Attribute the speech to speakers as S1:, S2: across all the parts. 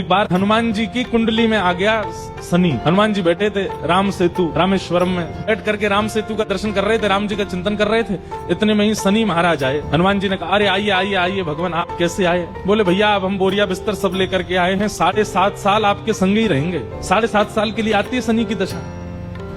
S1: एक बार हनुमान जी की कुंडली में आ गया शनि। हनुमान जी बैठे थे राम सेतु रामेश्वरम में, बैठ करके राम सेतु का दर्शन कर रहे थे, राम जी का चिंतन कर रहे थे। इतने में ही शनि महाराज आए। हनुमान जी ने कहा, अरे आइए आइए आइए भगवान, आप कैसे आए? बोले भैया अब हम बोरिया बिस्तर सब लेकर के आए हैं, 7.5 साल आपके संग ही रहेंगे। 7.5 साल के लिए आती है शनि की दशा।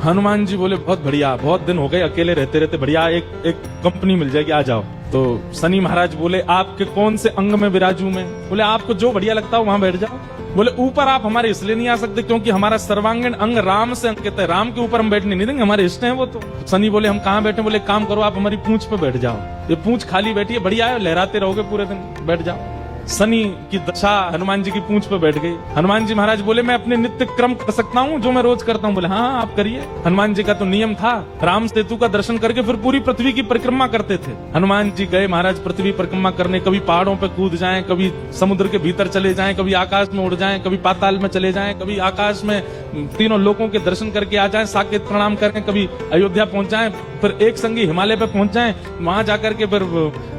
S1: हनुमान जी बोले बहुत बढ़िया, बहुत दिन हो गए अकेले रहते रहते, बढ़िया एक कंपनी मिल जाएगी, आ जाओ। तो शनि महाराज बोले आपके कौन से अंग में विराजू मैं? बोले आपको जो बढ़िया लगता हो वहां बैठ जाओ। बोले ऊपर आप हमारे इसलिए नहीं आ सकते क्योंकि हमारा सर्वांगीण अंग राम से अंकित है, राम के ऊपर हम बैठने नहीं देंगे, हमारे इष्ट हैं वो। तो शनि बोले हम कहाँ बैठे? बोले काम करो आप हमारी पूंछ पे बैठ जाओ, ये पूंछ खाली बैठी है, बढ़िया है, लहराते रहोगे पूरे दिन, बैठ जाओ। शनि की दशा हनुमान जी की पूंछ पे बैठ गई। हनुमान जी महाराज बोले मैं अपने नित्य क्रम कर सकता हूँ जो मैं रोज करता हूँ? बोले हाँ आप करिए। हनुमान जी का तो नियम था, राम सेतु का दर्शन करके फिर पूरी पृथ्वी की परिक्रमा करते थे। हनुमान जी गए महाराज पृथ्वी परिक्रमा करने, कभी पहाड़ों पे कूद जाएं, कभी समुद्र के भीतर चले जाएं, कभी आकाश में उड़ जाएं, कभी पाताल में चले जाएं, कभी आकाश में तीनों लोकों के दर्शन करके आ जाएं, साकेत प्रणाम करें, कभी अयोध्या पहुंच जाएं, फिर एक संगी हिमालय पे पहुंच जाएं, वहां जाकर के फिर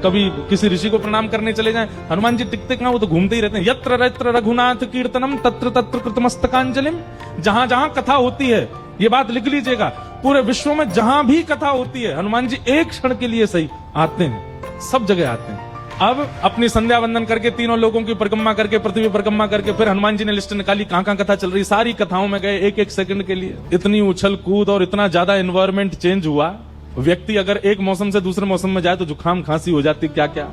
S1: कभी किसी ऋषि को प्रणाम करने चले जाएं। हनुमान जी टिकते कहां, वो तो घूमते ही रहते हैं। यत्र यत्र रघुनाथ कीर्तनम तत्र तत्र कृतमस्तकांजलिम। जहां जहां कथा होती है, ये बात लिख लीजिएगा, पूरे विश्व में जहां भी कथा होती है हनुमान जी एक क्षण के लिए सही आते हैं, सब जगह आते हैं। अब अपनी संध्या वंदन करके तीनों लोगों की परिक्रमा करके पृथ्वी परिक्रमा करके फिर हनुमान जी ने लिस्ट निकाली कहां कहां कथा चल रही, सारी कथाओं में गए एक एक सेकंड के लिए। इतनी उछल कूद और इतना ज्यादा एनवायरमेंट चेंज हुआ, व्यक्ति अगर एक मौसम से दूसरे मौसम में जाए तो जुकाम खांसी हो जाती, क्या क्या।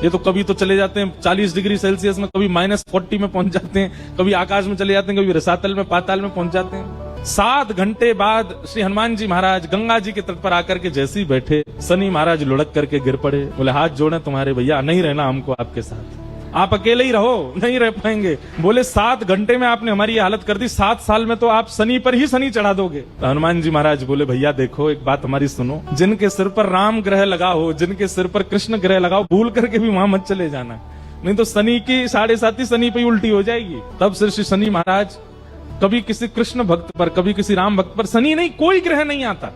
S1: ये तो कभी तो चले जाते हैं 40 डिग्री सेल्सियस में, कभी -40 में पहुंच जाते हैं, कभी आकाश में चले जाते हैं, कभी रसातल में पाताल में पहुंच जाते हैं। 7 घंटे बाद श्री हनुमान जी महाराज गंगा जी के तट पर आकर के जैसे ही बैठे, शनि महाराज लुढ़क करके गिर पड़े। बोले हाथ जोड़े तुम्हारे भैया, नहीं रहना हमको आपके साथ, आप अकेले ही रहो, नहीं रह पाएंगे। बोले 7 घंटे में आपने हमारी ये हालत कर दी, 7 साल में तो आप शनि पर ही शनि चढ़ा दोगे। तो हनुमान जी महाराज बोले भैया देखो एक बात हमारी सुनो, जिनके सिर पर राम ग्रह लगा हो, जिनके सिर पर कृष्ण ग्रह लगा हो, भूल करके भी वहां मत चले जाना, नहीं तो शनि की 7.5 शनि पे उल्टी हो जाएगी। तब से श्री शनि महाराज कभी किसी कृष्ण भक्त पर, कभी किसी राम भक्त पर, शनि नहीं कोई ग्रह नहीं आता।